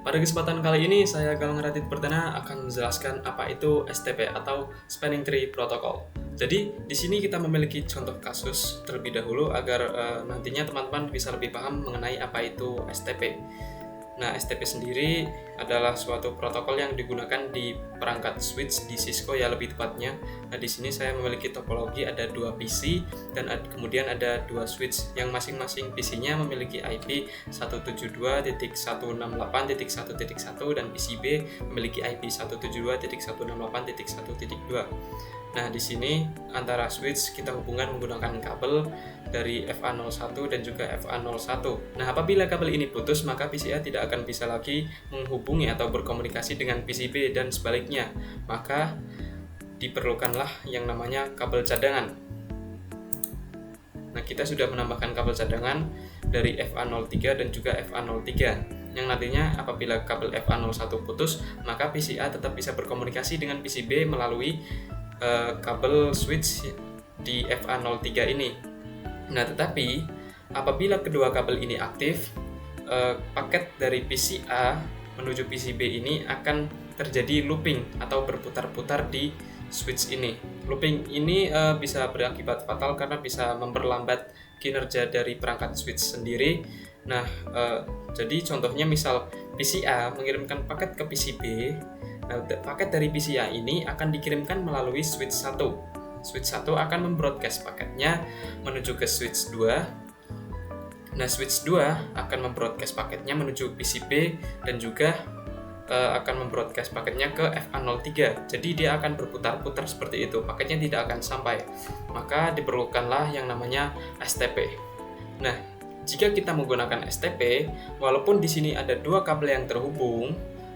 Pada kesempatan kali ini, saya Galang Radit Perdana akan menjelaskan apa itu STP atau Spanning Tree Protocol. Jadi, di sini kita memiliki contoh kasus terlebih dahulu agar nantinya teman-teman bisa lebih paham mengenai apa itu STP. Nah, STP sendiri adalah suatu protokol yang digunakan di perangkat switch di Cisco ya lebih tepatnya. Nah, di sini saya memiliki topologi ada 2 PC dan kemudian ada 2 switch yang masing-masing PC-nya memiliki IP 172.168.1.1 dan PC B memiliki IP 172.168.1.2. Nah, di sini antara switch kita hubungkan menggunakan kabel dari FA01 dan juga FA01. Nah, apabila kabel ini putus, maka PCA tidak akan bisa lagi menghubungi atau berkomunikasi dengan PCB dan sebaliknya. Maka diperlukanlah yang namanya kabel cadangan. Nah, kita sudah menambahkan kabel cadangan dari FA03 dan juga FA03 yang nantinya apabila kabel FA01 putus, maka PCA tetap bisa berkomunikasi dengan PCB melalui kabel switch di FA03 ini. Nah, tetapi apabila kedua kabel ini aktif, paket dari PCA menuju PCB ini akan terjadi looping atau berputar-putar di switch ini. Looping ini bisa berakibat fatal karena bisa memperlambat kinerja dari perangkat switch sendiri. Nah, jadi contohnya misal PCA mengirimkan paket ke PCB. Nah, paket dari PCA ini akan dikirimkan melalui switch 1. Switch 1 akan membroadcast paketnya menuju ke switch 2. Nah, switch 2 akan membroadcast paketnya menuju PCB dan juga akan membroadcast paketnya ke FA03. Jadi dia akan berputar-putar seperti itu. Paketnya tidak akan sampai. Maka diperlukanlah yang namanya STP. Nah, jika kita menggunakan STP, walaupun di sini ada 2 kabel yang terhubung,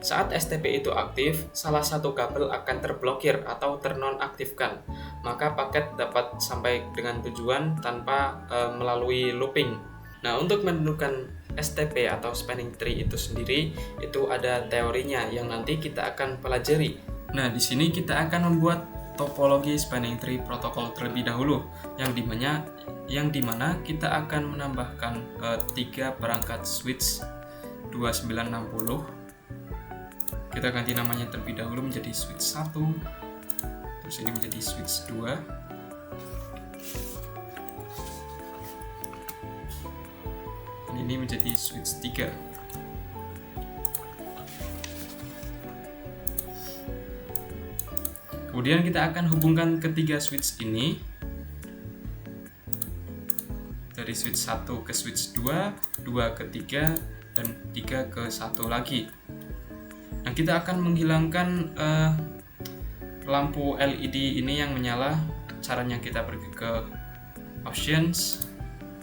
saat STP itu aktif, salah satu kabel akan terblokir atau ternonaktifkan. Maka paket dapat sampai dengan tujuan tanpa melalui looping. Nah, untuk menentukan STP atau spanning tree itu sendiri, itu ada teorinya yang nanti kita akan pelajari. Nah, di sini kita akan membuat topologi spanning tree protokol terlebih dahulu, yang dimana kita akan menambahkan 3 perangkat switch 2960. Kita ganti namanya terlebih dahulu menjadi switch 1, terus ini menjadi switch 2, dan ini menjadi switch 3. Kemudian kita akan hubungkan ketiga switch ini dari switch 1 ke switch 2, 2 ke 3, dan 3 ke 1 lagi. Nah, kita akan menghilangkan lampu LED ini yang menyala. Caranya kita pergi ke options,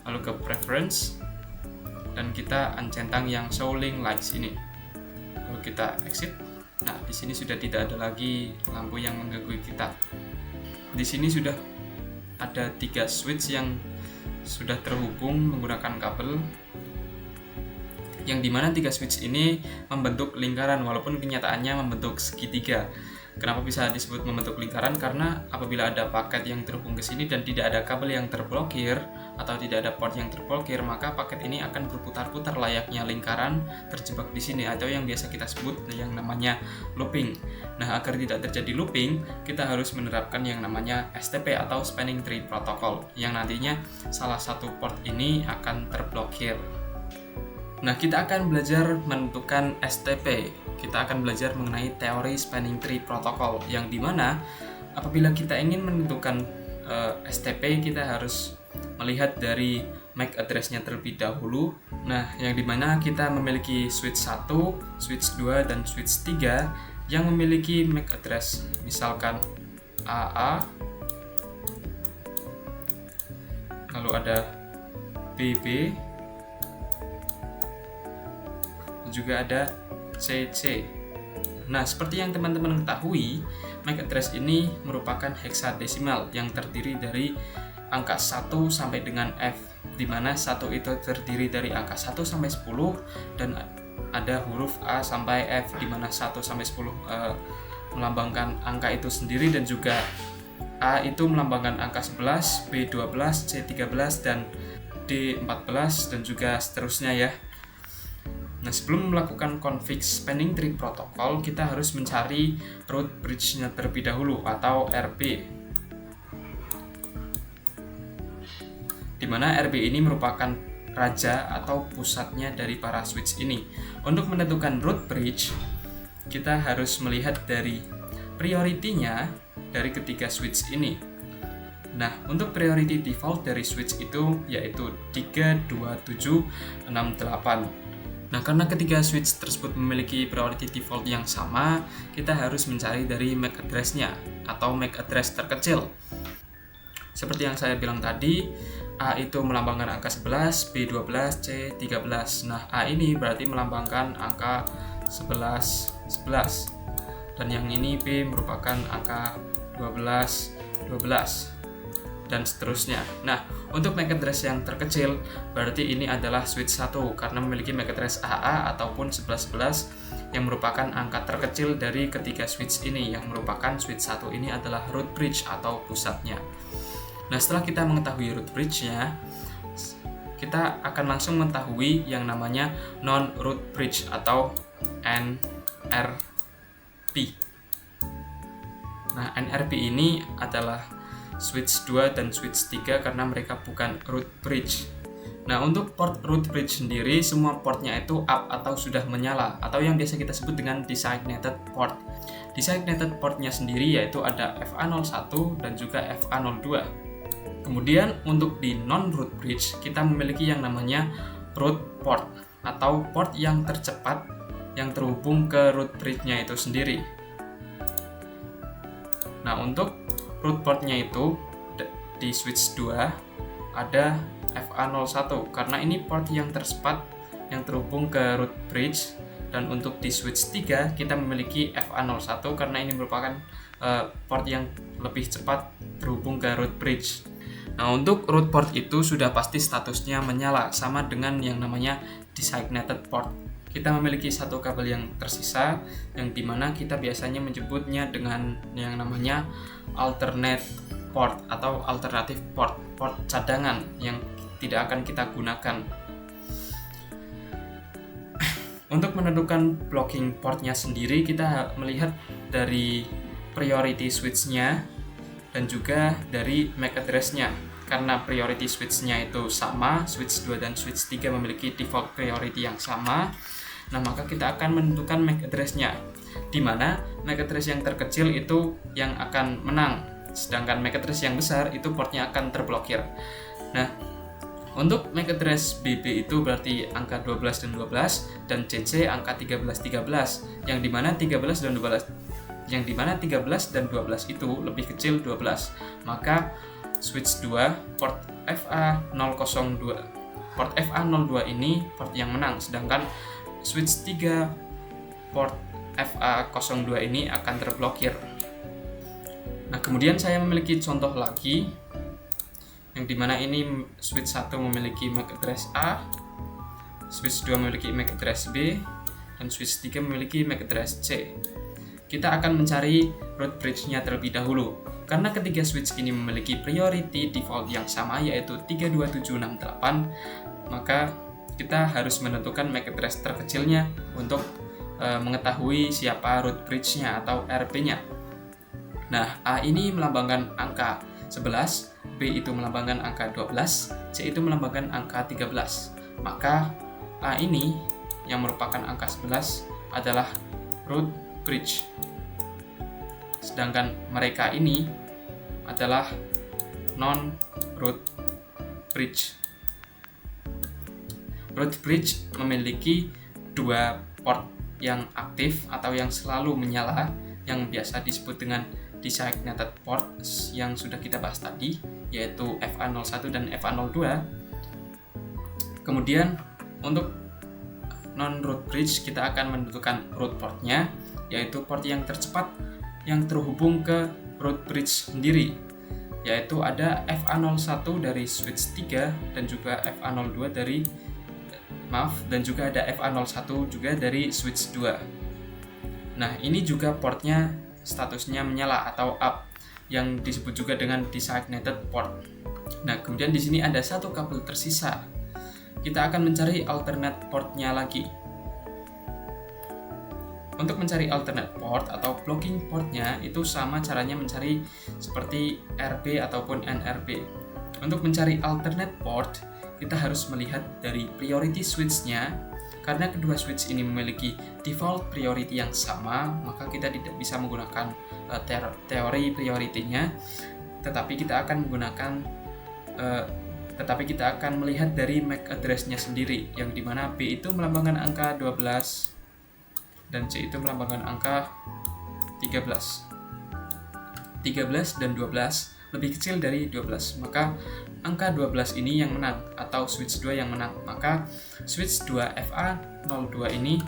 lalu ke preference, dan kita uncentang yang show link lights ini. Lalu kita exit. Nah, di sini sudah tidak ada lagi lampu yang mengganggu kita. Di sini sudah ada 3 switch yang sudah terhubung menggunakan kabel, yang dimana 3 switch ini membentuk lingkaran walaupun kenyataannya membentuk segitiga. Kenapa bisa disebut membentuk lingkaran? Karena apabila ada paket yang terhubung ke sini dan tidak ada kabel yang terblokir atau tidak ada port yang terblokir, maka paket ini akan berputar-putar layaknya lingkaran terjebak di sini atau yang biasa kita sebut yang namanya looping. Nah, agar tidak terjadi looping, kita harus menerapkan yang namanya STP atau Spanning Tree Protocol, yang nantinya salah satu port ini akan terblokir. Nah, kita akan belajar menentukan STP. Kita akan belajar mengenai teori Spanning Tree Protocol, yang dimana apabila kita ingin menentukan STP, kita harus melihat dari MAC address-nya terlebih dahulu. Nah, yang dimana kita memiliki switch 1, switch 2, dan switch 3 yang memiliki MAC address, misalkan AA, lalu ada BB, juga ada CC. Nah, seperti yang teman-teman ketahui, MAC address ini merupakan hexadesimal yang terdiri dari angka 1 sampai dengan F, di mana 1 itu terdiri dari angka 1 sampai 10 dan ada huruf A sampai F, di mana 1 sampai 10 melambangkan angka itu sendiri, dan juga A itu melambangkan angka 11, B 12, C 13, dan D 14, dan juga seterusnya ya. Nah, sebelum melakukan config spanning tree protokol, kita harus mencari root bridge-nya terlebih dahulu atau RB. Di mana RB ini merupakan raja atau pusatnya dari para switch ini. Untuk menentukan root bridge, kita harus melihat dari priority-nya dari ketiga switch ini. Nah, untuk priority default dari switch itu yaitu 3, 2, 7, 6, 8. Nah, karena ketiga switch tersebut memiliki priority default yang sama, kita harus mencari dari MAC address-nya atau MAC address terkecil. Seperti yang saya bilang tadi, A itu melambangkan angka 11, B 12, C 13. Nah, A ini berarti melambangkan angka 11, 11. Dan yang ini B merupakan angka 12, 12. Dan seterusnya. Nah, untuk MAC address yang terkecil berarti ini adalah switch 1 karena memiliki MAC address AA ataupun 1111 yang merupakan angka terkecil dari ketiga switch ini, yang merupakan switch 1 ini adalah root bridge atau pusatnya. Nah, setelah kita mengetahui root bridge-nya, kita akan langsung mengetahui yang namanya non-root bridge atau NRP. Nah, NRP ini adalah switch 2 dan switch 3 karena mereka bukan root bridge. Nah, untuk port root bridge sendiri, semua portnya itu up atau sudah menyala, atau yang biasa kita sebut dengan designated port. Designated portnya sendiri yaitu ada FA01 dan juga FA02. Kemudian untuk di non-root bridge, kita memiliki yang namanya root port, atau port yang tercepat yang terhubung ke root bridge-nya itu sendiri. Nah, untuk root portnya itu di switch 2 ada FA01 karena ini port yang tercepat yang terhubung ke root bridge, dan untuk di switch 3 kita memiliki FA01 karena ini merupakan port yang lebih cepat terhubung ke root bridge. Nah, untuk root port itu sudah pasti statusnya menyala sama dengan yang namanya designated port. Kita memiliki satu kabel yang tersisa yang dimana kita biasanya menyebutnya dengan yang namanya alternate port atau alternatif port, port cadangan yang tidak akan kita gunakan. Untuk menentukan blocking portnya sendiri, kita melihat dari priority switch-nya dan juga dari MAC address-nya. Karena priority switch-nya itu sama, switch 2 dan switch 3 memiliki default priority yang sama. Nah, maka kita akan menentukan MAC address-nya, di mana MAC address yang terkecil itu yang akan menang, sedangkan MAC address yang besar itu portnya akan terblokir. Nah, untuk MAC address BB itu berarti angka 12 dan 12, dan CC angka 13 13, yang dimana 13 dan 12 itu lebih kecil 12. Maka switch 2 port FA02 ini port yang menang, sedangkan switch 3 port FA02 ini akan terblokir. Nah, kemudian saya memiliki contoh lagi yang dimana ini switch 1 memiliki MAC address A, switch 2 memiliki MAC address B, dan switch 3 memiliki MAC address C. Kita akan mencari root bridge-nya terlebih dahulu. Karena ketiga switch ini memiliki priority default yang sama yaitu 32768, maka kita harus menentukan MAC address terkecilnya untuk mengetahui siapa root bridge-nya atau RP-nya. Nah, A ini melambangkan angka 11, B itu melambangkan angka 12, C itu melambangkan angka 13. Maka A ini yang merupakan angka 11 adalah root bridge. Sedangkan mereka ini adalah non-root bridge. Root bridge memiliki dua port yang aktif atau yang selalu menyala, yang biasa disebut dengan designated port yang sudah kita bahas tadi, yaitu FA01 dan FA02. Kemudian untuk non-root bridge kita akan menentukan root portnya, yaitu port yang tercepat yang terhubung ke root bridge sendiri, yaitu ada FA01 dari switch 3 dan juga FA02 dan juga ada FA01 juga dari switch 2. Nah, ini juga portnya statusnya menyala atau up, yang disebut juga dengan designated port. Nah, kemudian di sini ada satu kabel tersisa. Kita akan mencari alternate portnya lagi. Untuk mencari alternate port atau blocking portnya itu sama caranya mencari seperti RB ataupun NRB. Untuk mencari alternate port, kita harus melihat dari priority switch-nya. Karena kedua switch ini memiliki default priority yang sama, maka kita tidak bisa menggunakan teori priority-nya, tetapi kita akan melihat dari MAC address-nya sendiri, yang dimana B itu melambangkan angka 12 dan C itu melambangkan angka 13. 13 dan 12 lebih kecil dari 12, maka angka 12 ini yang menang atau switch 2 yang menang. Maka switch 2 FA02 ini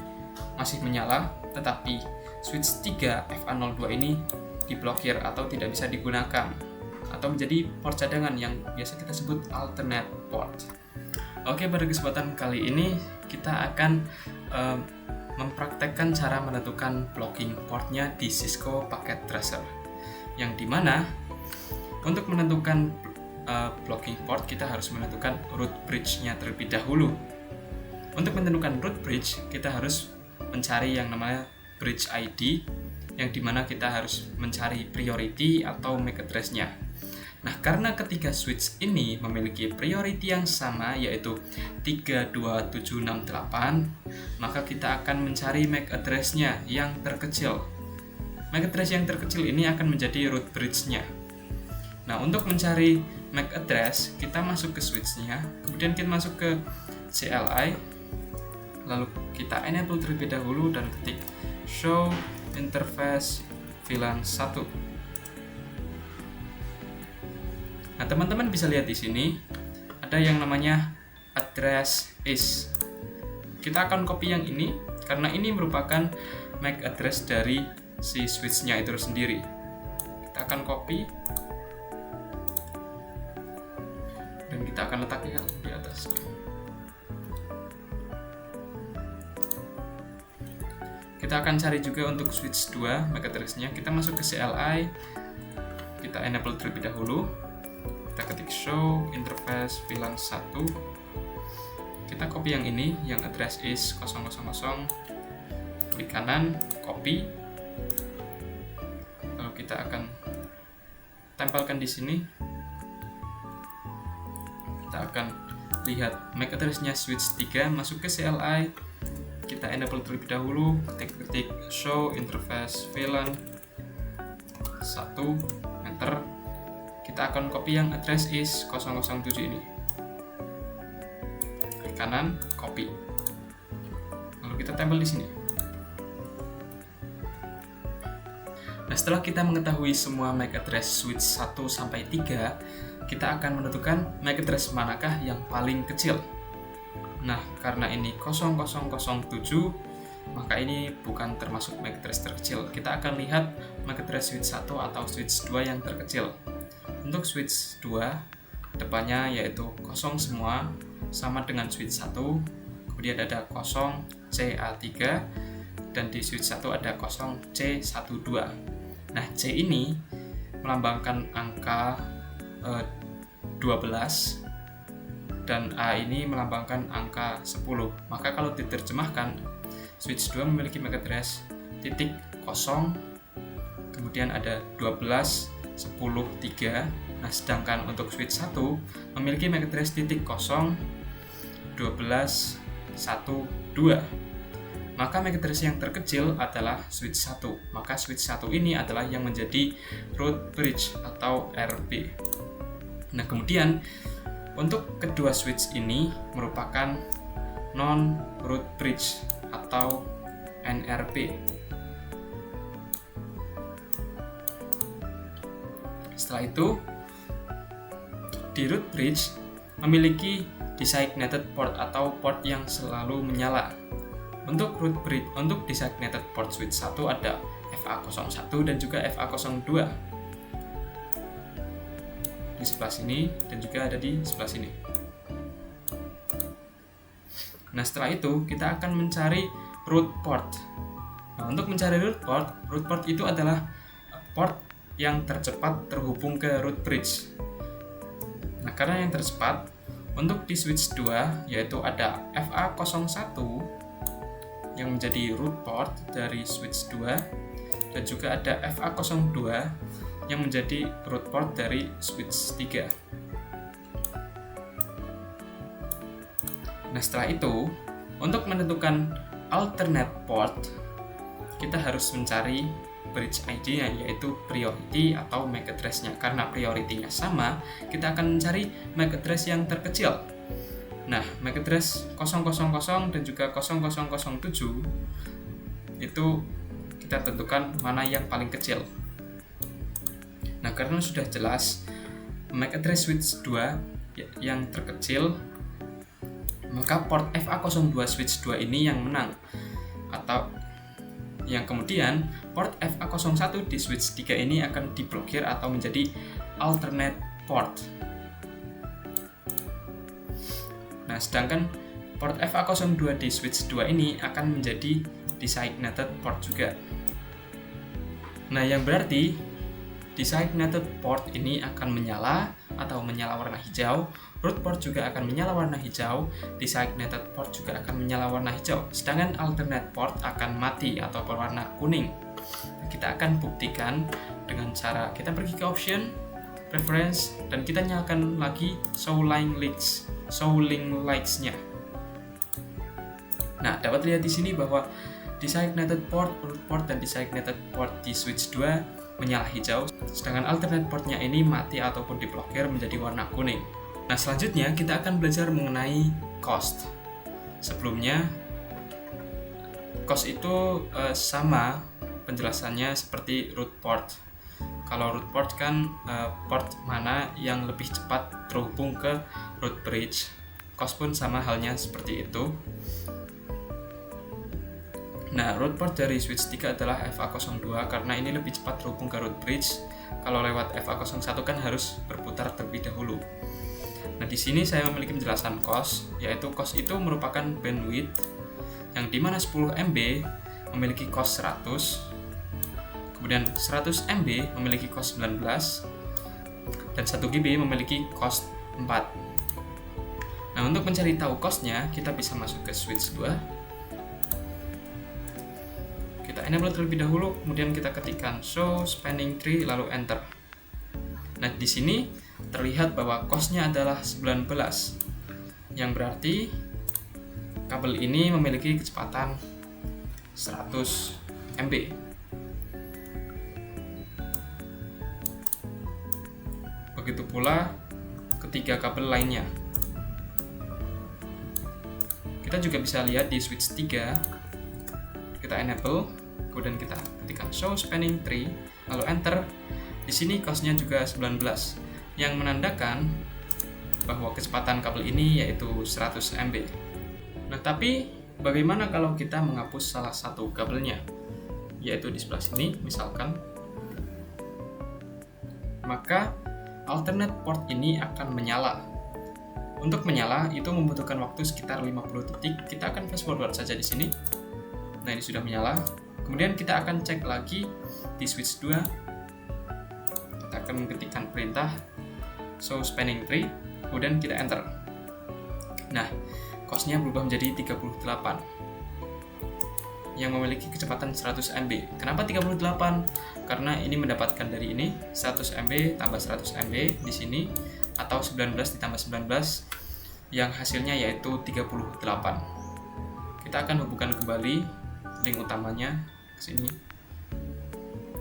masih menyala, tetapi switch 3 FA02 ini diblokir atau tidak bisa digunakan atau menjadi port cadangan yang biasa kita sebut alternate port. Oke, pada kesempatan kali ini kita akan mempraktekkan cara menentukan blocking portnya di Cisco Packet Tracer, yang dimana untuk menentukan blocking port kita harus menentukan root bridge-nya terlebih dahulu. Untuk menentukan root bridge kita harus mencari yang namanya bridge ID, yang dimana kita harus mencari priority atau MAC address-nya. Nah, karena ketiga switch ini memiliki priority yang sama, yaitu 32768, maka kita akan mencari MAC address-nya yang terkecil. MAC address yang terkecil ini akan menjadi root bridge-nya. Nah, untuk mencari MAC address, kita masuk ke switch-nya, kemudian kita masuk ke CLI, lalu kita enable terlebih dahulu dan ketik show interface VLAN 1. Nah, teman-teman bisa lihat di sini ada yang namanya address is. Kita akan copy yang ini karena ini merupakan MAC address dari si switch-nya itu sendiri. Kita akan copy dan kita akan letakkan di atas. Kita akan cari juga untuk switch 2 MAC address-nya. Kita masuk ke CLI, kita enable terlebih dahulu. Kita ketik show interface VLAN 1. Kita copy yang ini, yang address is 000, klik kanan, copy. Lalu kita akan tempelkan di sini. Kita akan lihat MAC address-nya switch 3, masuk ke CLI. Kita enable terlebih dahulu, ketik show interface VLAN 1, enter. Kita akan copy yang address is 007 ini. Klik kanan, copy. Lalu kita tempel di sini. Nah, setelah kita mengetahui semua MAC address switch 1 sampai 3, kita akan menentukan MAC address manakah yang paling kecil. Nah, karena ini 0007, maka ini bukan termasuk MAC address terkecil. Kita akan lihat MAC address switch 1 atau switch 2 yang terkecil. Untuk switch 2, depannya yaitu kosong semua, sama dengan switch 1, kemudian ada 0CA3, dan di switch 1 ada 0C12. Nah, C ini melambangkan angka 12, dan A ini melambangkan angka 10. Maka kalau diterjemahkan, switch 2 memiliki MAC address titik 0, kemudian ada 12, 10, 3. Nah, sedangkan untuk switch 1 memiliki MAC address titik 0, 12, 1, 2. Maka MAC address yang terkecil adalah switch 1. Maka switch 1 ini adalah yang menjadi root bridge atau RB. Nah, kemudian untuk kedua switch ini merupakan non-root bridge atau NRB. Setelah itu, di root bridge memiliki designated port atau port yang selalu menyala. Untuk root bridge, untuk designated port switch 1 ada FA01 dan juga FA02 di sebelah sini dan juga ada di sebelah sini. Nah, setelah itu kita akan mencari root port. Nah, untuk mencari root port itu adalah port yang tercepat terhubung ke root bridge. Nah, karena yang tercepat, untuk di switch 2 yaitu ada FA01, yang menjadi root port dari switch 2, dan juga ada FA02 yang menjadi root port dari switch 3. Nah, setelah itu, untuk menentukan alternate port, kita harus mencari bridge ID-nya, yaitu priority atau MAC address-nya. Karena priority-nya sama, kita akan mencari MAC address yang terkecil. Nah, MAC address 000 dan juga 0007 itu kita tentukan mana yang paling kecil. Nah, karena sudah jelas MAC address switch 2 yang terkecil, maka port FA02 switch 2 ini yang menang. Atau yang kemudian port FA01 di switch 3 ini akan diblokir atau menjadi alternate port. Nah, sedangkan port FA02 di switch 2 ini akan menjadi designated port juga. Nah, yang berarti designated port ini akan menyala atau menyala warna hijau, root port juga akan menyala warna hijau, designated port juga akan menyala warna hijau, sedangkan alternate port akan mati atau berwarna kuning. Kita akan buktikan dengan cara kita pergi ke option, preference, dan kita nyalakan lagi show link lights-nya. Nah, dapat lihat di sini bahwa designated port, root port, dan designated port di switch 2 menyala hijau, sedangkan alternate portnya ini mati ataupun diblokir menjadi warna kuning. Nah, selanjutnya kita akan belajar mengenai cost. Sebelumnya, cost itu sama penjelasannya seperti root port. Kalau root port kan port mana yang lebih cepat terhubung ke root bridge. Cost pun sama halnya seperti itu. Nah, root port dari switch 3 adalah FA02 karena ini lebih cepat terhubung ke root bridge. Kalau lewat FA01 kan harus berputar terlebih dahulu. Nah, di sini saya memiliki penjelasan cost, yaitu cost itu merupakan bandwidth yang dimana 10 MB memiliki cost 100, kemudian 100 MB memiliki cost 19, dan 1 GB memiliki cost 4. Nah, untuk mencari tahu cost-nya, kita bisa masuk ke switch 2. Kita enable terlebih dahulu, kemudian kita ketikkan show spanning tree lalu enter. Nah, di sini terlihat bahwa cost-nya adalah 19, yang berarti kabel ini memiliki kecepatan 100 MB. Begitu pula ketiga kabel lainnya. Kita juga bisa lihat di switch 3, kita enable, kemudian kita ketikkan show spanning tree lalu enter. Di sini cost-nya juga 19, yang menandakan bahwa kecepatan kabel ini yaitu 100 MB. Nah, tapi bagaimana kalau kita menghapus salah satu kabelnya, yaitu di sebelah sini misalkan? Maka alternate port ini akan menyala. Untuk menyala itu membutuhkan waktu sekitar 50 detik. Kita akan fast forward saja di sini. Nah, ini sudah menyala. Kemudian kita akan cek lagi di switch 2. Kita akan mengetikkan perintah show spanning tree, kemudian kita enter. Nah, cost-nya berubah menjadi 38 yang memiliki kecepatan 100 MB. Kenapa 38? Karena ini mendapatkan dari ini 100 MB tambah 100 MB di sini, atau 19 ditambah 19 yang hasilnya yaitu 38. Kita akan hubungkan kembali link utamanya ke sini.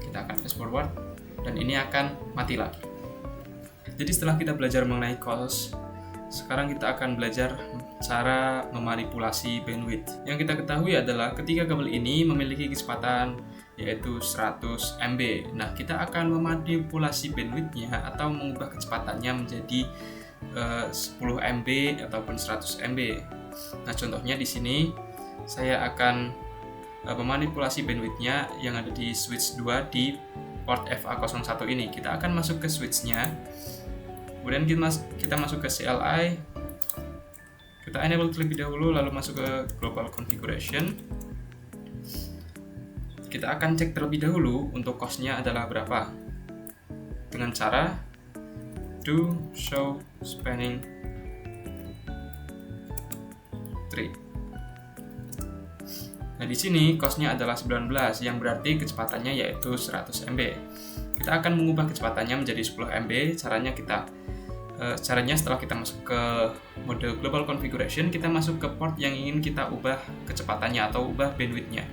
Kita akan fast forward dan ini akan mati lagi. Jadi setelah kita belajar mengenai cost, sekarang kita akan belajar cara memanipulasi bandwidth. Yang kita ketahui adalah ketika kabel ini memiliki kecepatan yaitu 100 MB. Nah, kita akan memanipulasi bandwidth-nya atau mengubah kecepatannya menjadi 10 MB ataupun 100 MB. Nah, contohnya di sini saya akan memanipulasi bandwidth-nya yang ada di switch 2 di port FA01 ini. Kita akan masuk ke switch-nya. Kemudian kita masuk ke CLI. Kita enable terlebih dahulu lalu masuk ke global configuration. Kita akan cek terlebih dahulu untuk cost-nya adalah berapa. Dengan cara do show spanning tree. Nah, di sini cost-nya adalah 19, yang berarti kecepatannya yaitu 100 MB. Kita akan mengubah kecepatannya menjadi 10 MB. Caranya setelah kita masuk ke mode global configuration, kita masuk ke port yang ingin kita ubah kecepatannya atau ubah bandwidth-nya.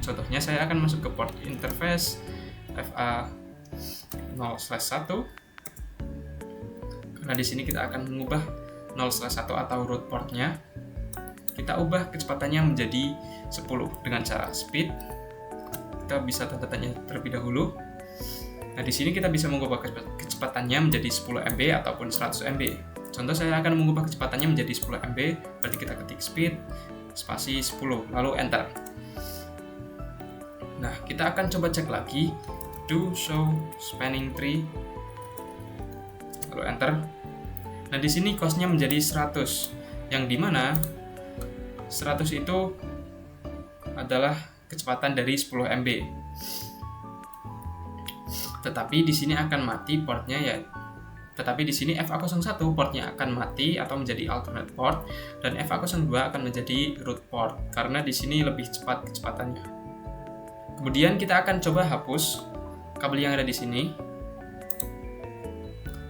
Contohnya saya akan masuk ke port interface FA 0/1, karena di sini kita akan mengubah 0/1 atau root port-nya. Kita ubah kecepatannya menjadi 10 dengan cara speed. Kita bisa tanda tanya terlebih dahulu. Nah, di sini kita bisa mengubah kecepatannya menjadi 10 MB ataupun 100 MB. Contoh, saya akan mengubah kecepatannya menjadi 10 MB, berarti kita ketik speed spasi 10 lalu enter. Nah, kita akan coba cek lagi do show spanning tree lalu enter. Nah, di sini cost-nya menjadi 100, yang dimana 100 itu adalah kecepatan dari 10 MB. Tetapi di sini akan mati portnya ya. Tetapi di sini FA01 portnya akan mati atau menjadi alternate port, dan FA02 akan menjadi root port karena di sini lebih cepat kecepatannya. Kemudian kita akan coba hapus kabel yang ada di sini,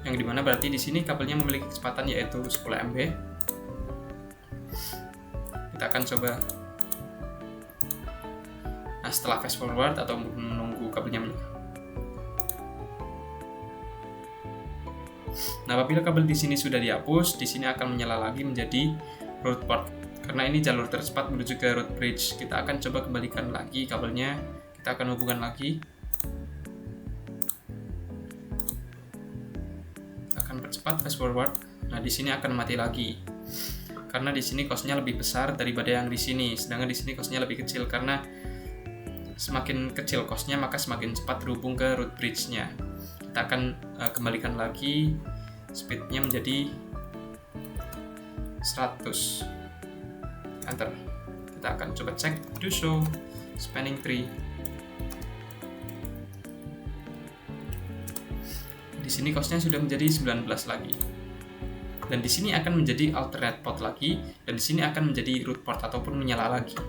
yang dimana berarti di sini kabelnya memiliki kecepatan yaitu 10 MB. Kita akan coba. Nah, setelah fast forward atau menunggu kabelnya menyala. Nah, apabila kabel di sini sudah dihapus, di sini akan menyala lagi menjadi root port. Karena ini jalur tercepat menuju ke root bridge. Kita akan coba kembalikan lagi kabelnya. Kita akan hubungkan lagi. Kita akan percepat fast forward. Nah, di sini akan mati lagi. Karena di sini cost-nya lebih besar daripada yang di sini. Sedangkan di sini cost-nya lebih kecil, karena semakin kecil cost-nya maka semakin cepat terhubung ke root bridge-nya. Kita akan kembalikan lagi speed-nya menjadi 100. Enter. Kita akan coba cek do show spanning tree. Di sini cost-nya sudah menjadi 19 lagi. Dan di sini akan menjadi alternate port lagi, dan di sini akan menjadi root port ataupun menyala lagi.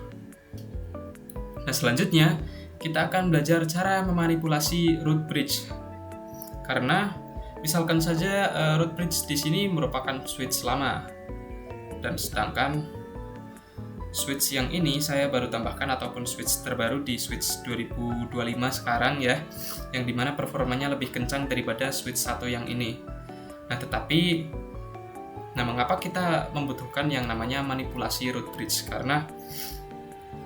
Nah, selanjutnya kita akan belajar cara memanipulasi root bridge. Karena misalkan saja root bridge di sini merupakan switch lama, dan sedangkan switch yang ini saya baru tambahkan ataupun switch terbaru di switch 2025 sekarang ya, yang dimana performanya lebih kencang daripada switch 1 yang ini. Nah, mengapa kita membutuhkan yang namanya manipulasi root bridge? Karena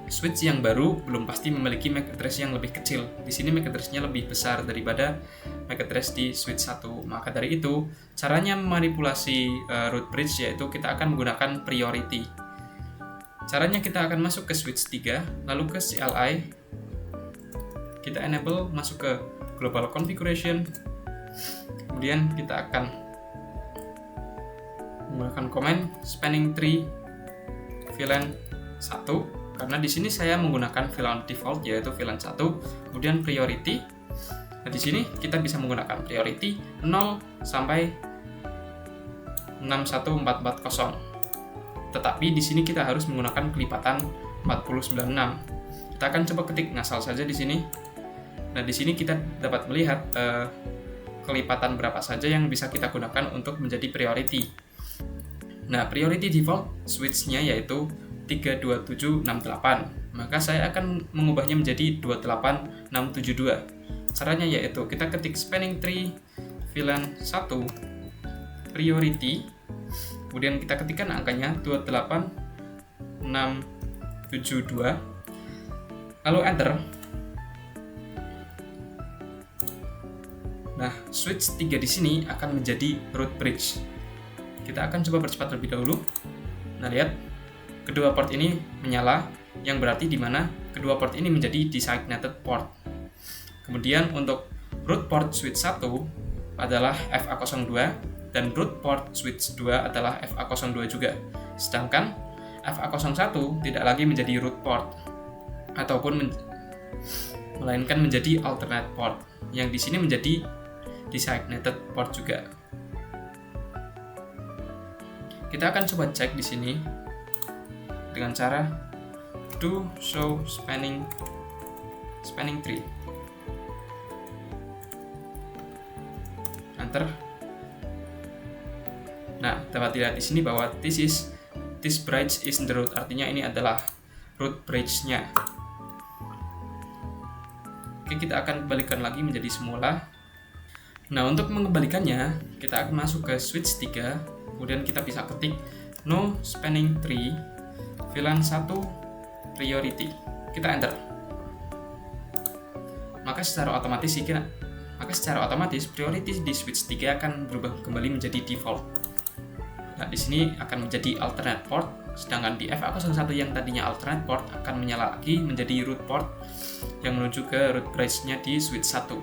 switch yang baru belum pasti memiliki MAC address yang lebih kecil. Di sini MAC address-nya lebih besar daripada MAC address di switch 1. Maka dari itu, caranya memanipulasi root bridge yaitu kita akan menggunakan priority. Caranya kita akan masuk ke switch 3, lalu ke CLI. Kita enable masuk ke global configuration. Kemudian kita akan menggunakan command spanning tree VLAN 1. Karena di sini saya menggunakan VLAN default yaitu VLAN 1, kemudian priority. Nah, di sini kita bisa menggunakan priority 0 sampai 61440. Tetapi di sini kita harus menggunakan kelipatan 496. Kita akan coba ketik ngasal saja di sini. Nah, di sini kita dapat melihat kelipatan berapa saja yang bisa kita gunakan untuk menjadi priority. Nah, priority default switch-nya yaitu 32768. Maka saya akan mengubahnya menjadi 28672. Caranya yaitu kita ketik spanning tree VLAN 1 priority, kemudian kita ketikkan angkanya 28672, lalu enter. Nah, switch 3 di sini akan menjadi root bridge. Kita akan coba percepat terlebih dahulu. Nah, lihat, kedua port ini menyala, yang berarti di mana kedua port ini menjadi designated port. Kemudian untuk root port switch 1 adalah FA02 dan root port switch 2 adalah FA02 juga. Sedangkan FA01 tidak lagi menjadi root port ataupun melainkan menjadi alternate port, yang di sini menjadi designated port juga. Kita akan coba cek di sini dengan cara do show spanning tree. Enter. Nah, dapat dilihat di sini bahwa this branch is the root, artinya ini adalah root branch-nya. Oke, kita akan kembalikan lagi menjadi semula. Nah, untuk mengembalikannya, kita akan masuk ke switch 3, kemudian kita bisa ketik no spanning tree VLAN 1 priority. Kita enter. Maka secara otomatis priority di switch 3 akan berubah kembali menjadi default. Nah, di sini akan menjadi alternate port, sedangkan di FA01 yang tadinya alternate port akan menyala lagi menjadi root port yang menuju ke root branch-nya di switch 1.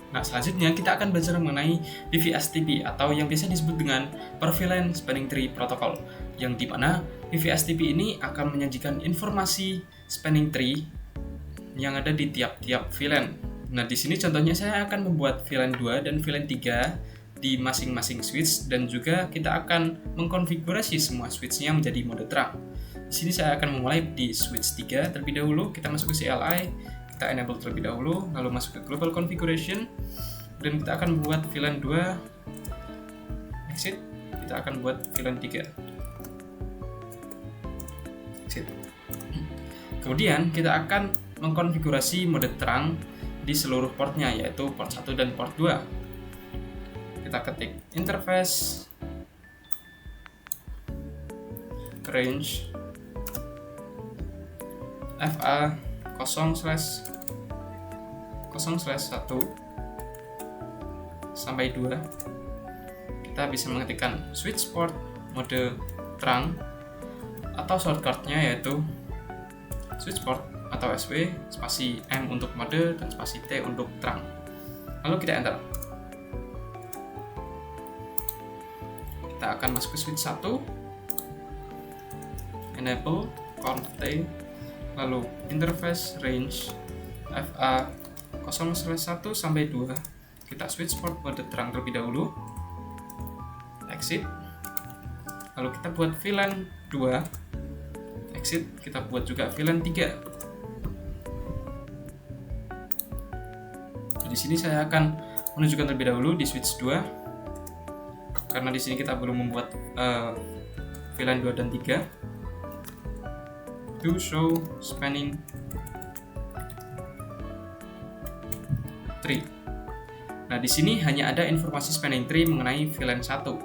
Nah, selanjutnya kita akan belajar mengenai PVSTP atau yang biasa disebut dengan per VLAN spanning tree protocol, yang dimana PVSTP ini akan menyajikan informasi spanning tree yang ada di tiap-tiap VLAN. Nah, di sini contohnya saya akan membuat VLAN 2 dan VLAN 3 di masing-masing switch, dan juga kita akan mengkonfigurasi semua switch-nya menjadi mode terang. Di sini saya akan memulai di switch 3 terlebih dahulu. Kita masuk ke CLI, kita enable terlebih dahulu, lalu masuk ke global configuration, dan kita akan buat VLAN 2, exit, kita akan buat VLAN 3, exit. Kemudian kita akan mengkonfigurasi mode terang di seluruh portnya, yaitu port 1 dan port 2. Kita ketik interface range FA 0/1 sampai 2. Kita bisa mengetikkan switch port mode terang, atau shortcutnya yaitu switch port atau SW spasi M untuk mode dan spasi T untuk terang. Lalu kita enter. Kita akan masuk ke switch 1, enable conf T, lalu interface range FA 0/1 sampai 2. Kita switch port mode terang terlebih dahulu, exit, lalu kita buat VLAN 2, exit, kita buat juga VLAN 3. Di sini saya akan menunjukkan terlebih dahulu di switch 2, karena di sini kita belum membuat VLAN 2 dan 3. To show spanning tree. Nah, di sini hanya ada informasi spanning tree mengenai VLAN 1.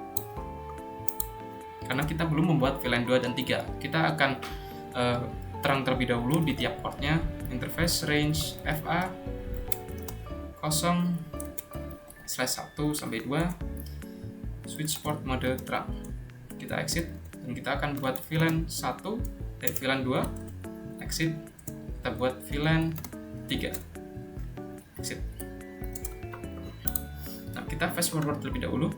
Karena kita belum membuat VLAN 2 dan 3. Kita akan terang terlebih dahulu di tiap portnya, interface range FA 0/1 sampai 2, switch port mode terang. Kita exit, dan kita akan buat VLAN 2, exit, kita buat VLAN 3, exit. Nah, kita fast forward terlebih dahulu.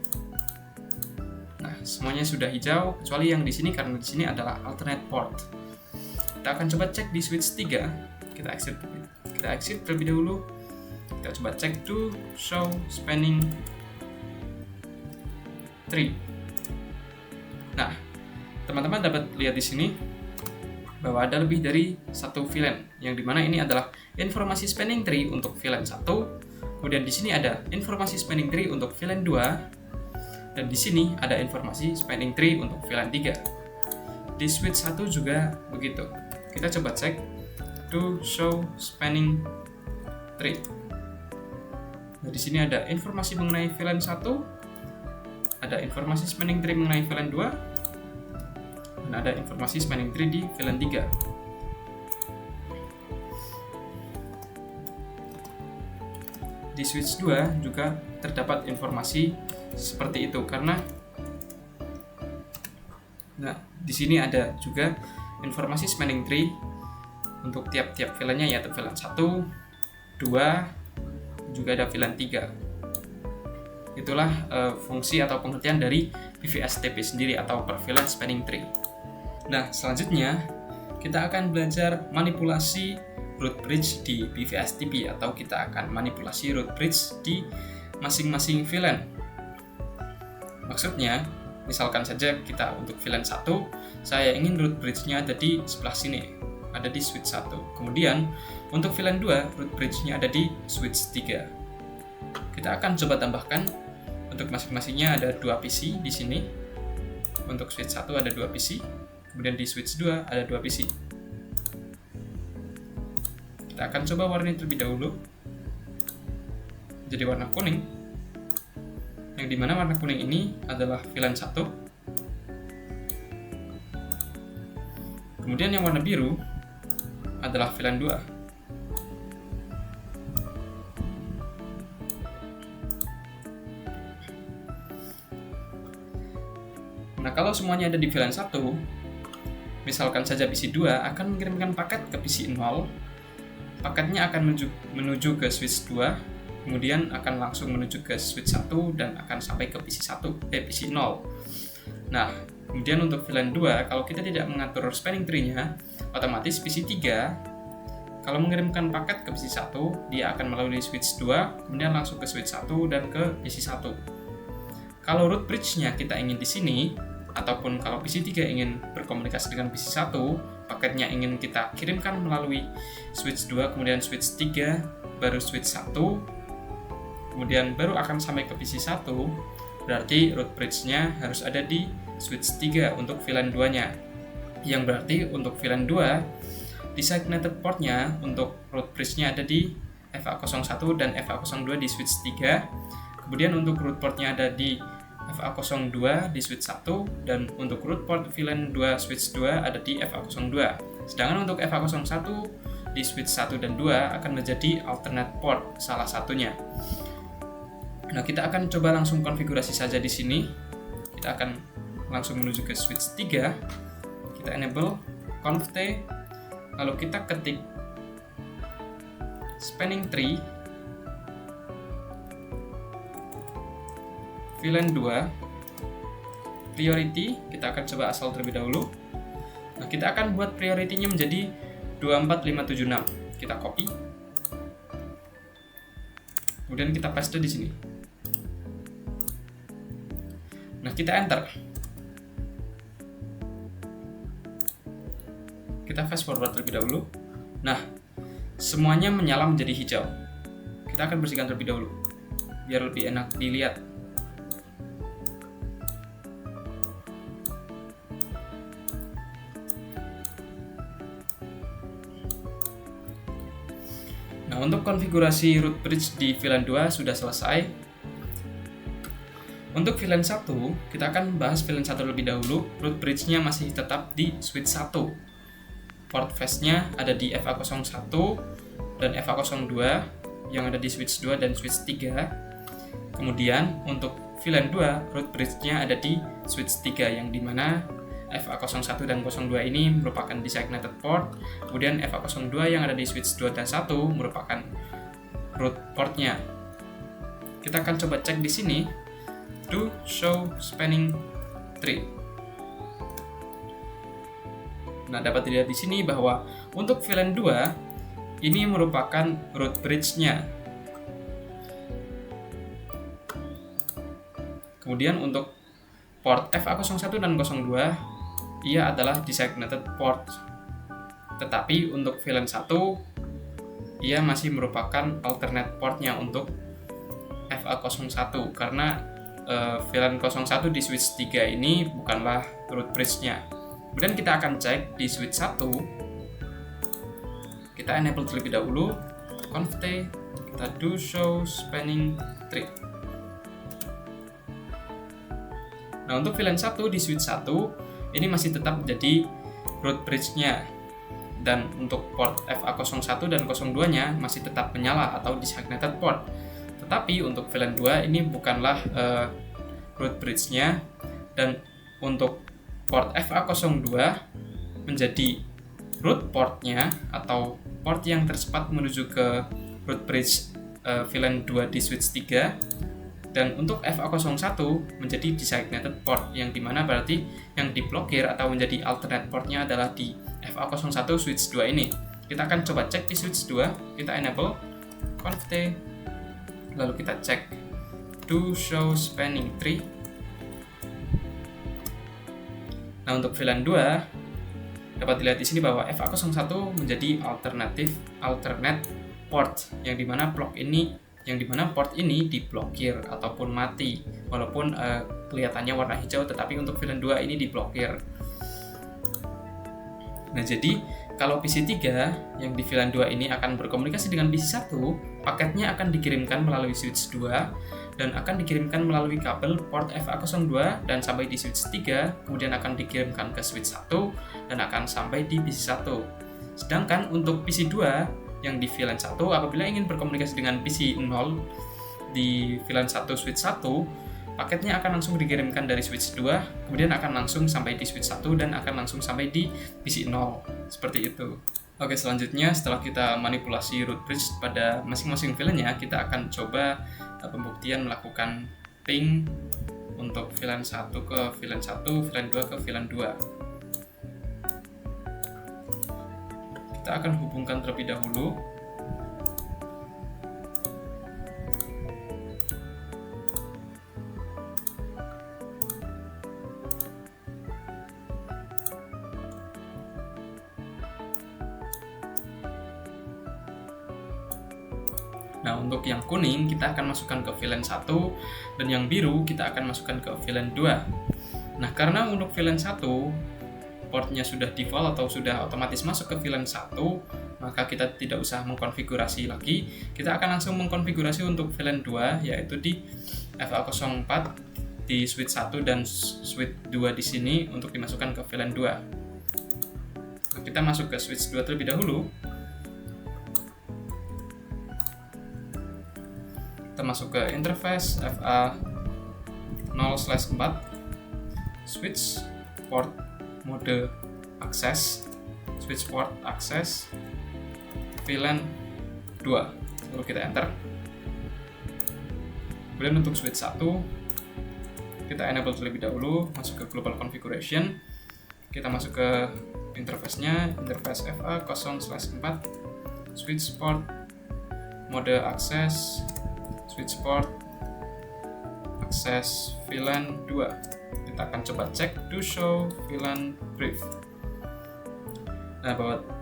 Nah, semuanya sudah hijau kecuali yang di sini, karena di sini adalah alternate port. Kita akan coba cek di switch 3. Kita exit terlebih dahulu. Kita coba cek to show spanning tree. Nah, teman-teman dapat lihat di sini bahwa ada lebih dari satu VLAN, yang dimana ini adalah informasi spanning tree untuk VLAN 1, kemudian di sini ada informasi spanning tree untuk VLAN 2, dan di sini ada informasi spanning tree untuk VLAN 3. Di switch 1 juga begitu. Kita coba cek to show spanning tree. Nah, di sini ada informasi mengenai VLAN 1, ada informasi spanning tree mengenai VLAN 2, dan ada informasi spanning tree di VLAN 3. Di switch 2 juga terdapat informasi seperti itu, karena di sini ada juga informasi spanning tree untuk tiap-tiap VLAN-nya, yaitu VLAN 1, 2, juga ada VLAN 3. Itulah fungsi atau pengertian dari PVSTP sendiri atau per VLAN spanning tree. Nah, selanjutnya kita akan belajar manipulasi root bridge di PVSTP, atau kita akan manipulasi root bridge di masing-masing VLAN. Maksudnya, misalkan saja kita untuk VLAN 1, saya ingin root bridge-nya ada di sebelah sini. ada di switch 1. Kemudian untuk VLAN 2 root bridge-nya ada di switch 3. Kita akan coba tambahkan untuk masing-masingnya ada 2 PC di sini. Untuk switch 1 ada 2 PC, kemudian di switch 2 ada 2 PC. Kita akan coba warnai terlebih dahulu jadi warna kuning, yang dimana warna kuning ini adalah VLAN 1. Kemudian yang warna biru adalah VLAN 2. Nah, kalau semuanya ada di VLAN 1, misalkan saja PC 2 akan mengirimkan paket ke PC 0, paketnya akan menuju ke switch 2, kemudian akan langsung menuju ke switch 1 dan akan sampai ke PC 0. Nah, kemudian untuk VLAN 2, kalau kita tidak mengatur spanning tree-nya, otomatis PC 3 kalau mengirimkan paket ke PC 1, dia akan melalui switch 2, kemudian langsung ke switch 1 dan ke PC 1. Kalau root bridge-nya kita ingin di sini, ataupun kalau PC 3 ingin berkomunikasi dengan PC 1, paketnya ingin kita kirimkan melalui switch 2, kemudian switch 3, baru switch 1, kemudian baru akan sampai ke PC 1, berarti root bridge-nya harus ada di switch 3 untuk VLAN 2-nya. Yang berarti untuk VLAN 2, designated port-nya untuk root bridge-nya ada di FA01 dan FA02 di switch 3, kemudian untuk root port-nya ada di FA02 di switch 1, dan untuk root port VLAN 2 switch 2 ada di FA02. Sedangkan untuk FA01 di switch 1 dan 2 akan menjadi alternate port salah satunya. Nah, kita akan coba langsung konfigurasi saja di sini. Kita akan langsung menuju ke switch 3. Kita enable conft, lalu kita ketik spanning tree VLAN 2 priority, kita akan coba asal terlebih dahulu. Nah, kita akan buat priority-nya menjadi 24576. Kita copy. Kemudian kita paste di sini. Nah, kita enter. Kita fast forward terlebih dahulu. Nah, semuanya menyala menjadi hijau. Kita akan bersihkan terlebih dahulu biar lebih enak dilihat. Nah, untuk konfigurasi root bridge di VLAN 2 sudah selesai. Untuk VLAN 1, kita akan bahas VLAN 1 lebih dahulu. Root bridge-nya masih tetap di switch 1. Port face-nya ada di FA01 dan FA02 yang ada di switch 2 dan switch 3. Kemudian untuk VLAN 2, root bridge-nya ada di switch 3 yang dimana FA01 dan 02 ini merupakan designated port, kemudian FA02 yang ada di switch 2 dan 1 merupakan root port-nya. Kita akan coba cek di sini, do show spanning tree. Nah, dapat dilihat di sini bahwa untuk VLAN 2 ini merupakan root bridge-nya. Kemudian untuk port FA01 dan 02 ia adalah designated port. Tetapi untuk VLAN 1 ia masih merupakan alternate port-nya untuk FA01 karena VLAN 01 di switch 3 ini bukanlah root bridge-nya. Kemudian kita akan cek di switch 1. Kita enable terlebih dahulu conft, kita do show spanning tree. Nah, untuk VLAN 1 di switch 1 ini masih tetap menjadi root bridge-nya, dan untuk port FA01 dan 02-nya masih tetap menyala atau designated port. Tetapi untuk VLAN 2 ini bukanlah root bridge-nya, dan untuk port FA02 menjadi root port-nya atau port yang tercepat menuju ke root bridge VLAN 2 di switch 3. Dan untuk FA01 menjadi designated port, yang dimana berarti yang diblokir atau menjadi alternate portnya adalah di FA01 switch 2 ini. Kita akan coba cek di switch 2, kita enable conft, lalu kita cek do show spanning tree. Nah, untuk VLAN 2 dapat dilihat di sini bahwa FA01 menjadi alternate port, yang dimana port ini diblokir ataupun mati, walaupun kelihatannya warna hijau, tetapi untuk VLAN 2 ini diblokir. Nah, jadi kalau PC3 yang di VLAN 2 ini akan berkomunikasi dengan PC1, paketnya akan dikirimkan melalui switch 2 dan akan dikirimkan melalui kabel port FA02 dan sampai di switch 3, kemudian akan dikirimkan ke switch 1 dan akan sampai di PC1. Sedangkan untuk PC2 yang di VLAN 1, apabila ingin berkomunikasi dengan PC0 di VLAN 1 switch 1, paketnya akan langsung dikirimkan dari switch 2, kemudian akan langsung sampai di switch 1 dan akan langsung sampai di PC0. Seperti itu. Oke, selanjutnya setelah kita manipulasi root bridge pada masing-masing VLAN-nya, kita akan coba pembuktian melakukan ping untuk VLAN 1 ke VLAN 1, VLAN 2 ke VLAN 2. Kita akan hubungkan terlebih dahulu. Nah, untuk yang kuning kita akan masukkan ke VLAN 1 dan yang biru kita akan masukkan ke VLAN 2. Nah, karena untuk VLAN 1 portnya sudah default atau sudah otomatis masuk ke VLAN 1, maka kita tidak usah mengkonfigurasi lagi. Kita akan langsung mengkonfigurasi untuk VLAN 2, yaitu di FA04 di switch 1 dan switch 2 di sini untuk dimasukkan ke VLAN 2. Nah, kita masuk ke switch 2 terlebih dahulu. Kita masuk ke interface FA0/4 switch port mode akses, switch port akses VLAN 2, lalu kita enter. Kemudian untuk switch 1 kita enable terlebih dahulu, masuk ke global configuration, kita masuk ke interface-nya, interface FA0/4 switch port mode akses, switch port akses VLAN 2. Kita akan coba cek to show VLAN brief.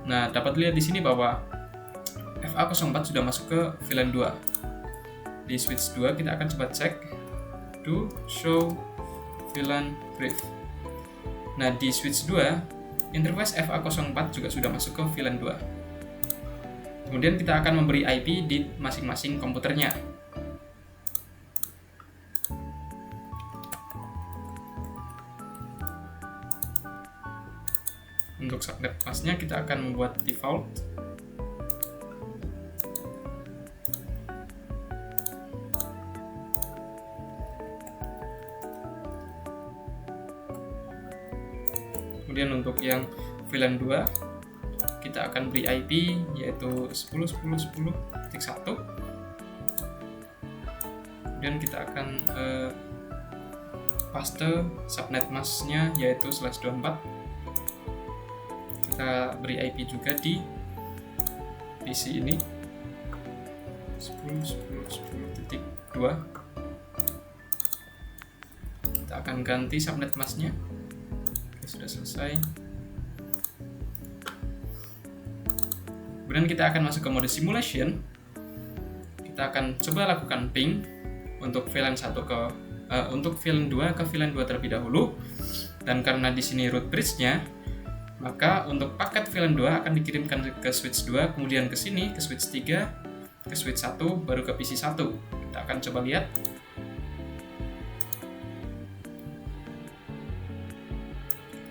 Nah, dapat dilihat di sini bahwa FA04 sudah masuk ke VLAN 2. Di switch 2 kita akan coba cek to show VLAN brief. Nah, di switch 2 interface FA04 juga sudah masuk ke VLAN 2. Kemudian kita akan memberi IP di masing-masing komputernya. Untuk subnet masknya kita akan membuat default. Kemudian untuk yang VLAN 2 kita akan beri IP yaitu 10.10.10.1. Kemudian kita akan paste subnet masknya yaitu /24. Kita beri IP juga di PC ini 10.10.10.2. Kita akan ganti subnet masknya. Oke, sudah selesai. Kemudian kita akan masuk ke mode simulation. Kita akan coba lakukan ping untuk VLAN 1 untuk VLAN 2 ke VLAN 2 terlebih dahulu. Dan karena di sini root bridge-nya, maka untuk paket VLAN 2 akan dikirimkan ke switch 2, kemudian ke sini, ke switch 3, ke switch 1, baru ke PC 1. Kita akan coba lihat.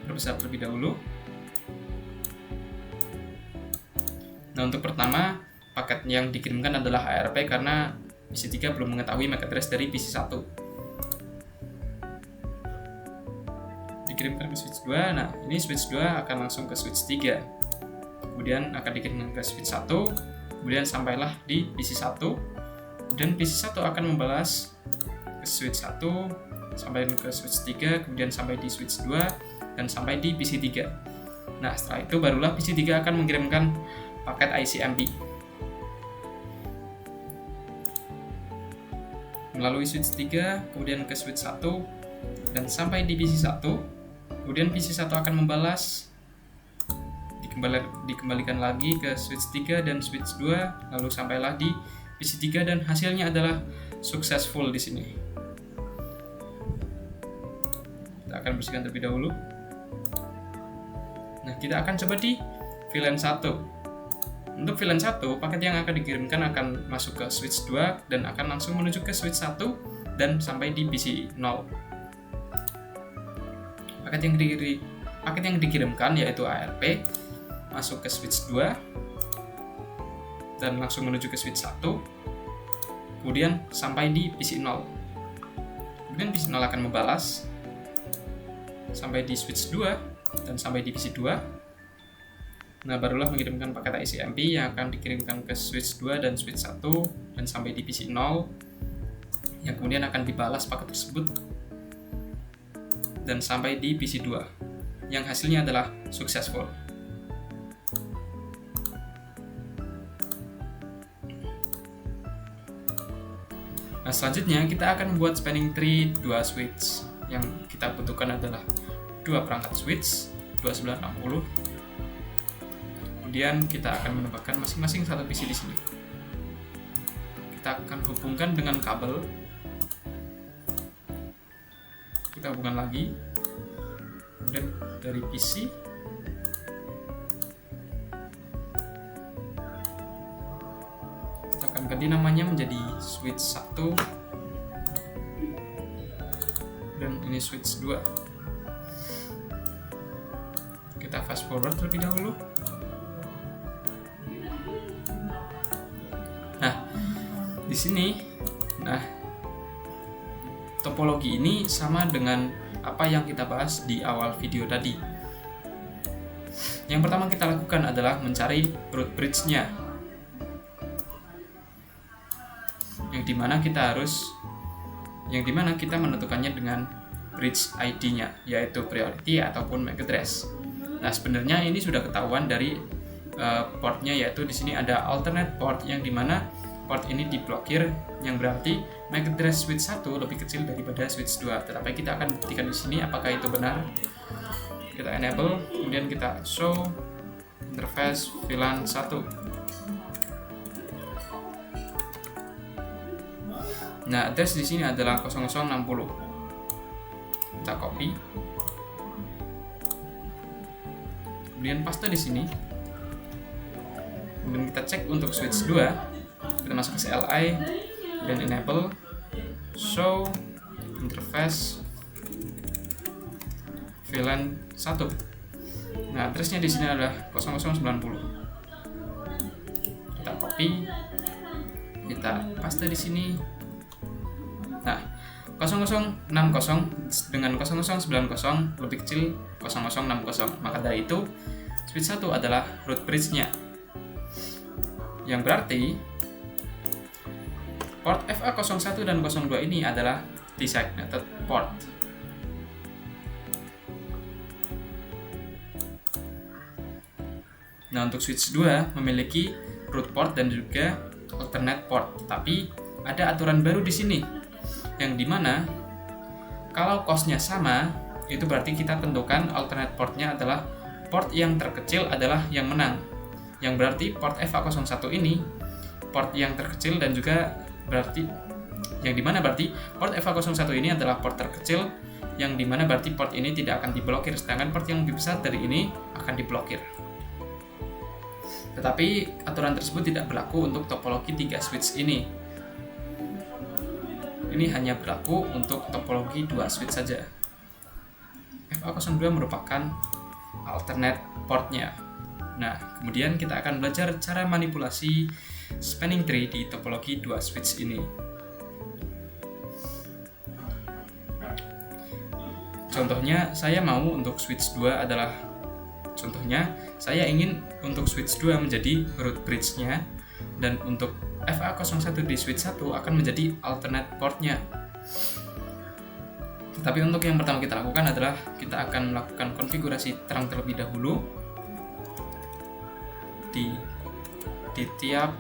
Perbesar terlebih dahulu. Nah, untuk pertama, paket yang dikirimkan adalah ARP karena PC 3 belum mengetahui MAC address dari PC 1. Dikirimkan ke switch 2. Nah, ini switch 2 akan langsung ke switch 3. Kemudian akan dikirimkan ke switch 1, kemudian sampailah di PC 1. Kemudian PC 1 akan membalas ke switch 1, sampai ke switch 3, kemudian sampai di switch 2 dan sampai di PC 3. Nah, setelah itu barulah PC 3 akan mengirimkan paket ICMP melalui switch 3, kemudian ke switch 1 dan sampai di PC 1. Kemudian PC 1 akan membalas dikembalikan lagi ke switch 3 dan switch 2, lalu sampailah di PC 3 dan hasilnya adalah successful di sini. Kita akan bersihkan terlebih dahulu. Nah, kita akan coba di VLAN 1. Untuk VLAN 1, paket yang akan dikirimkan akan masuk ke switch 2 dan akan langsung menuju ke switch 1 dan sampai di PC 0. Paket yang dikirimkan yaitu ARP masuk ke switch 2 dan langsung menuju ke switch 1, kemudian sampai di PC 0. Kemudian PC 0 akan membalas sampai di switch 2 dan sampai di PC 2. Nah, barulah mengirimkan paket ICMP yang akan dikirimkan ke switch 2 dan switch 1 dan sampai di PC 0, yang kemudian akan dibalas paket tersebut dan sampai di PC 2 yang hasilnya adalah successful. Nah, selanjutnya kita akan membuat spanning tree 2 switch. Yang kita butuhkan adalah 2 perangkat switch 2960. Kemudian kita akan menambahkan masing-masing satu PC di sini. Kita akan hubungkan dengan kabel. Kita hubungkan lagi. Kemudian dari PC kita akan ganti namanya menjadi switch 1 dan ini switch 2. Kita fast forward terlebih dahulu. Nah, di sini, topologi ini sama dengan apa yang kita bahas di awal video tadi. Yang pertama kita lakukan adalah mencari root bridge-nya, yang dimana kita menentukannya dengan bridge ID-nya, yaitu priority ataupun MAC address. Nah, sebenarnya ini sudah ketahuan dari portnya, yaitu di sini ada alternate port yang dimana port ini diblokir, yang berarti MAC address switch 1 lebih kecil daripada switch 2. Tetapi kita akan buktikan di sini apakah itu benar. Kita enable, kemudian kita show interface VLAN 1. Nah, address di sini adalah 0060. Kita copy. Kemudian paste di sini. Kemudian kita cek untuk switch 2. Kita masuk ke CLI dan enable show interface VLAN 1. Nah, addressnya di sini adalah 0090. Kita copy, kita paste di sini. Nah, 0060 dengan 0090 lebih kecil 0060. Maka dari itu switch 1 adalah root bridge-nya. Yang berarti port FA01 dan 02 ini adalah designated port. Nah, untuk switch 2 memiliki root port dan juga alternate port. Tapi ada aturan baru di sini, yang dimana kalau cost-nya sama, itu berarti kita tentukan alternate port-nya adalah port yang terkecil adalah yang menang. Yang berarti port FA01 ini port yang terkecil dan juga berarti yang dimana berarti port FA01 ini adalah port terkecil, yang dimana berarti port ini tidak akan diblokir, sedangkan port yang lebih besar dari ini akan diblokir. Tetapi aturan tersebut tidak berlaku untuk topologi 3 switch ini. Ini hanya berlaku untuk topologi 2 switch saja. FA02 merupakan alternate portnya. Nah, kemudian kita akan belajar cara manipulasi spanning tree di topologi 2 switch ini. Contohnya, saya mau untuk switch 2 adalah saya ingin untuk switch 2 menjadi root bridge-nya, dan untuk FA01 di switch 1 akan menjadi alternate port-nya. Tetapi untuk yang pertama kita lakukan adalah kita akan melakukan konfigurasi terang terlebih dahulu di tiap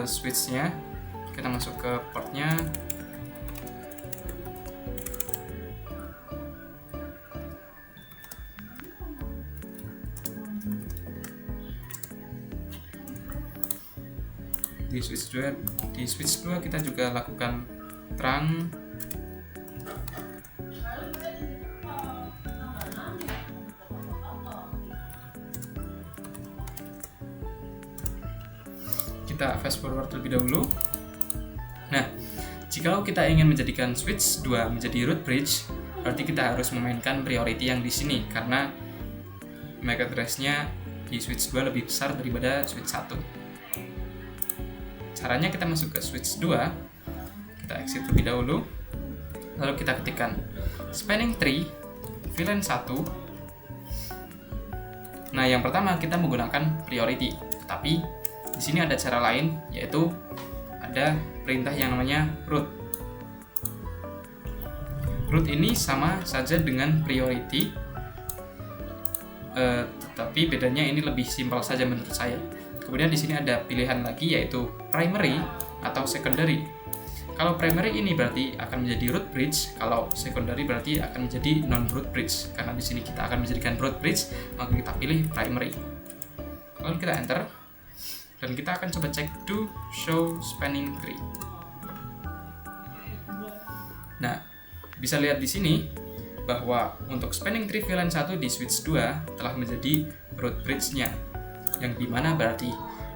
switch-nya. Kita masuk ke port-nya. Di switch 2 kita juga lakukan terang. Kita fast forward terlebih dahulu. Nah, jikalau kita ingin menjadikan switch 2 menjadi root bridge, berarti kita harus memainkan priority yang di sini karena MAC address-nya di switch 2 lebih besar daripada switch 1. Caranya kita masuk ke switch 2, kita exit terlebih dahulu, lalu kita ketikkan spanning tree VLAN 1. Nah, yang pertama kita menggunakan priority, tetapi di sini ada cara lain, yaitu ada perintah yang namanya root. Root ini sama saja dengan priority, tetapi bedanya ini lebih simpel saja menurut saya. Kemudian di sini ada pilihan lagi, yaitu primary atau secondary. Kalau primary ini berarti akan menjadi root bridge, kalau secondary berarti akan menjadi non-root bridge. Karena di sini kita akan menjadikan root bridge, maka kita pilih primary. Lalu kita enter, dan kita akan coba cek do show spanning tree. Nah, bisa lihat di sini bahwa untuk spanning tree VLAN 1 di switch 2 telah menjadi root bridge-nya, yang dimana berarti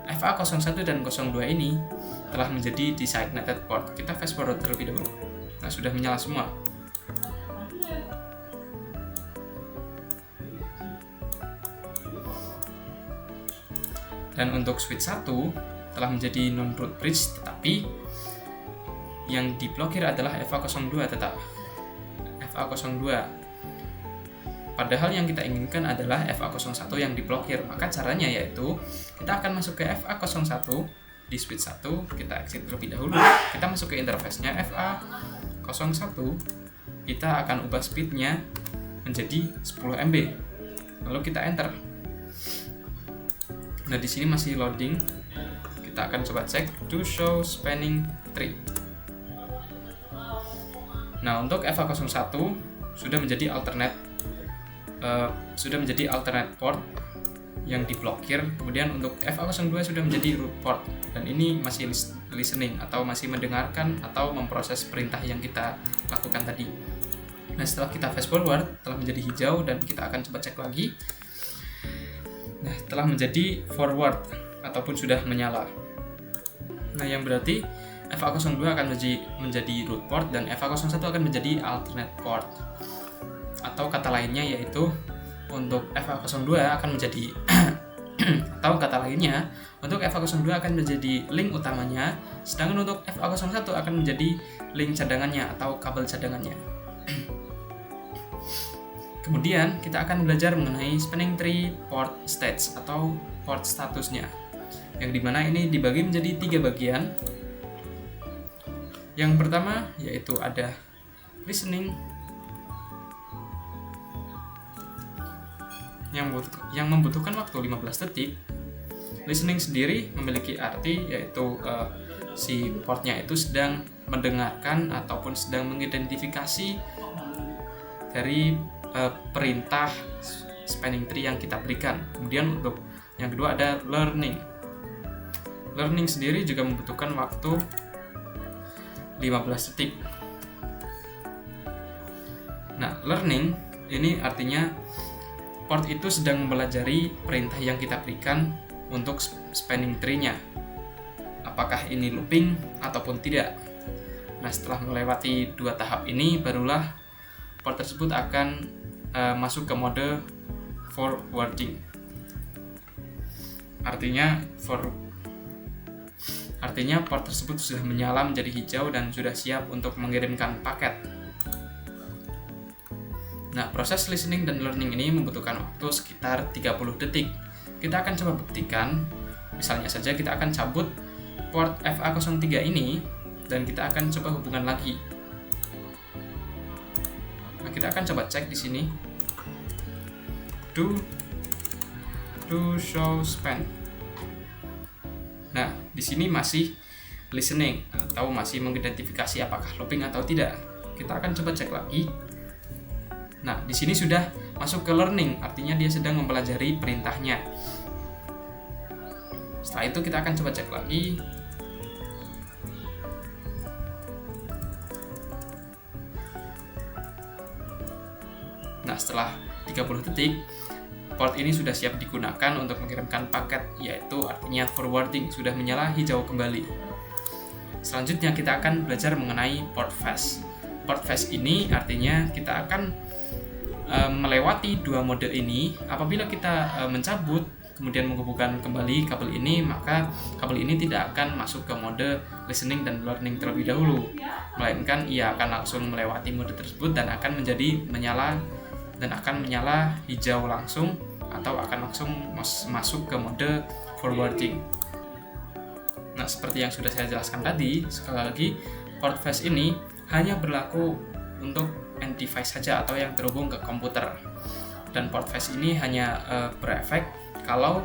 FA01 dan 02 ini telah menjadi designated port. Kita fast forward terlebih dahulu. Nah, sudah menyala semua. Dan untuk switch 1 telah menjadi non-root bridge, tetapi yang diblokir adalah FA02 tetap. FA02. Padahal yang kita inginkan adalah FA01 yang diblokir. Maka caranya yaitu kita akan masuk ke FA01 di switch 1, kita exit terlebih dahulu. Kita masuk ke interface-nya FA01. Kita akan ubah speed-nya menjadi 10 MB. Lalu kita enter. Nah, di sini masih loading. Kita akan coba cek do show spanning tree. Nah, untuk FA01 sudah menjadi alternate port yang diblokir. Kemudian untuk FA02 sudah menjadi root port, dan ini masih listening atau masih mendengarkan atau memproses perintah yang kita lakukan tadi. Nah, setelah kita fast forward telah menjadi hijau, dan kita akan coba cek lagi. Nah, telah menjadi forward ataupun sudah menyala. Nah, yang berarti FA02 akan menjadi root port dan FA01 akan menjadi alternate port. Atau kata lainnya yaitu untuk FA02 akan menjadi atau kata lainnya untuk FA02 akan menjadi link utamanya, sedangkan untuk FA01 akan menjadi link cadangannya atau kabel cadangannya. Kemudian kita akan belajar mengenai spanning tree port states atau port statusnya, yang dimana ini dibagi menjadi 3 bagian. Yang pertama yaitu ada listening yang membutuhkan waktu 15 detik. Listening sendiri memiliki arti yaitu si portnya itu sedang mendengarkan ataupun sedang mengidentifikasi dari perintah spanning tree yang kita berikan. Kemudian untuk yang kedua ada learning. Learning sendiri juga membutuhkan waktu 15 detik. Nah, learning ini artinya port itu sedang mempelajari perintah yang kita berikan untuk spanning tree-nya. Apakah ini looping ataupun tidak. Nah, setelah melewati 2 tahap ini, barulah port tersebut akan masuk ke mode forwarding. Artinya port tersebut sudah menyala menjadi hijau dan sudah siap untuk mengirimkan paket. Nah, proses listening dan learning ini membutuhkan waktu sekitar 30 detik. Kita akan coba buktikan. Misalnya saja kita akan cabut port FA03 ini dan kita akan coba hubungan lagi. Nah, kita akan coba cek di sini. Do show span. Nah, di sini masih listening atau masih mengidentifikasi apakah looping atau tidak. Kita akan coba cek lagi. Nah, di sini sudah masuk ke learning, artinya dia sedang mempelajari perintahnya. Setelah itu kita akan coba cek lagi. Nah, setelah 30 detik, port ini sudah siap digunakan untuk mengirimkan paket, yaitu artinya forwarding, sudah menyala hijau kembali. Selanjutnya kita akan belajar mengenai port fast. Port fast ini artinya kita akan melewati dua mode ini. Apabila kita mencabut kemudian menghubungkan kembali kabel ini, maka kabel ini tidak akan masuk ke mode listening dan learning terlebih dahulu, melainkan ia akan langsung melewati mode tersebut dan akan menyala hijau langsung, atau akan langsung masuk ke mode forwarding. Nah, seperti yang sudah saya jelaskan tadi, sekali lagi, port fast ini hanya berlaku untuk end device saja atau yang terhubung ke komputer. Dan port fast ini hanya berefek kalau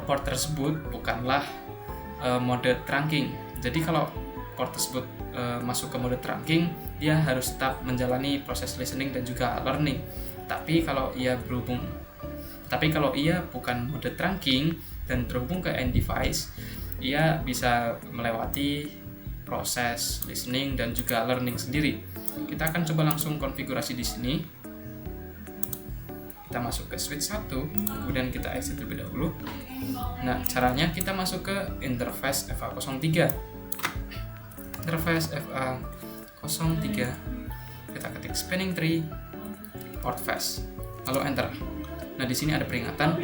port tersebut bukanlah mode trunking. Jadi kalau port tersebut masuk ke mode trunking, dia harus tetap menjalani proses listening dan juga learning. Tapi kalau ia bukan mode trunking dan terhubung ke end device, ia bisa melewati proses listening dan juga learning sendiri. Kita akan coba langsung konfigurasi di sini. Kita masuk ke switch 1, kemudian kita exit terlebih dahulu. Nah, caranya kita masuk ke interface FA03. Interface FA03. Kita ketik spanning tree port fast, lalu enter. Nah, di sini ada peringatan.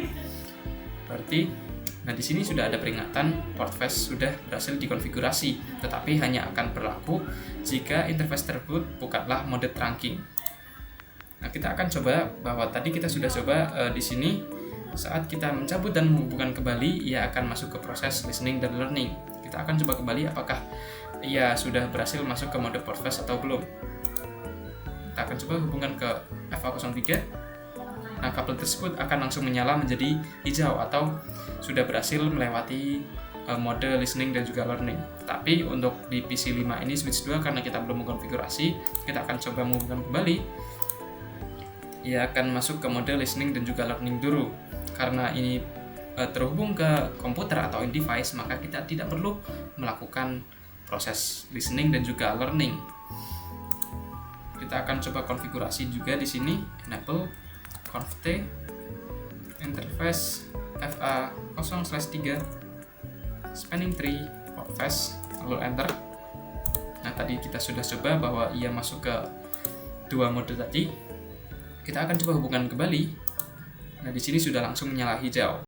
Di sini sudah ada peringatan port fast sudah berhasil dikonfigurasi, tetapi hanya akan berlaku jika interface tersebut bukanlah mode trunking. Nah, kita akan coba bahwa tadi kita sudah coba di sini saat kita mencabut dan menghubungkan kembali, ia akan masuk ke proses listening dan learning. Kita akan coba kembali apakah ia sudah berhasil masuk ke mode port fast atau belum. Kita akan coba hubungkan ke FA03. Nah, kabel tersebut akan langsung menyala menjadi hijau atau sudah berhasil melewati mode listening dan juga learning. Tapi untuk di PC 5 ini switch 2, karena kita belum mengkonfigurasi, kita akan coba menghubungkan kembali. Ia akan masuk ke mode listening dan juga learning dulu. Karena ini terhubung ke komputer atau in device, maka kita tidak perlu melakukan proses listening dan juga learning. Kita akan coba konfigurasi juga di sini, enable conft interface FA0/3 spanning tree port fast, lalu enter. Nah, tadi kita sudah coba bahwa ia masuk ke dua mode tadi. Kita akan coba hubungkan kembali. Nah, di sini sudah langsung menyala hijau.